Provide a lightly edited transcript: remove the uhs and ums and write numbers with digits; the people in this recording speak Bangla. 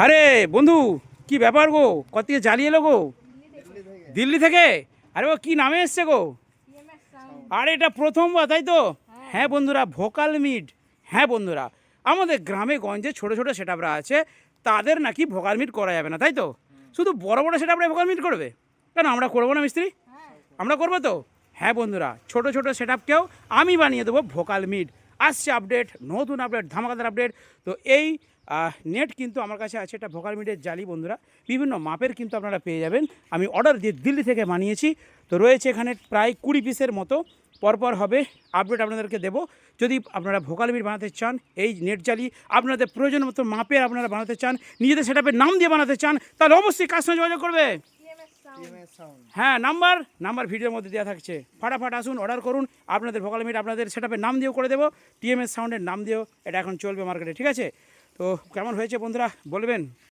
আরে বন্ধু, কি ব্যাপার গো? কত থেকে জ্বালিয়ে এলো গো? দিল্লি থেকে? আরে ও কি নামে এসছে গো? আরে এটা প্রথমবার, তাই তো? হ্যাঁ বন্ধুরা, ভোকাল মিট। হ্যাঁ বন্ধুরা, আমাদের গ্রামে গঞ্জে ছোট ছোট সেটআপরা আছে, তাদের নাকি ভোকাল মিট করা যাবে না, তাই তো? শুধু বড় বড় সেটআপরা ভোকাল মিট করবে? কেন, আমরা করবো না মিস্ত্রি? আমরা করবো তো। হ্যাঁ বন্ধুরা, ছোট ছোট সেটআপকেও আমি বানিয়ে দেবো ভোকাল মিট। আসছে আপডেট, নতুন আপডেট, ধামাকাদার আপডেট। তো এই নেট কিন্তু আমার কাছে আছে, এটা ভোকাল মিটের জালি বন্ধুরা। বিভিন্ন মাপের কিন্তু আপনারা পেয়ে যাবেন। আমি অর্ডার দিয়ে দিল্লি থেকে বানিয়েছি। তো রয়েছে এখানে প্রায় 20 পিসের মতো, পরপর হবে আপডেট আপনাদেরকে দেবো। যদি আপনারা ভোকাল মিট বানাতে চান, এই নেট জালি আপনাদের প্রয়োজন মতো মাপের আপনারা বানাতে চান, নিজেদের সেটআপের নাম দিয়ে বানাতে চান, তাহলে অবশ্যই কার সঙ্গে যোগাযোগ করবে। হ্যাঁ, নাম্বার ভিডিওর মধ্যে দেওয়া থাকছে। ফাটাফাট আসুন, অর্ডার করুন। আপনাদের ভোকাল মিট আপনাদের সেটআপের নাম দিয়েও করে দেবো, টিএমএস সাউন্ডের নাম দিয়েও এটা এখন চলবে মার্কেটে, ঠিক আছে? তো কেমন হয়েছে বন্ধুরা বলবেন।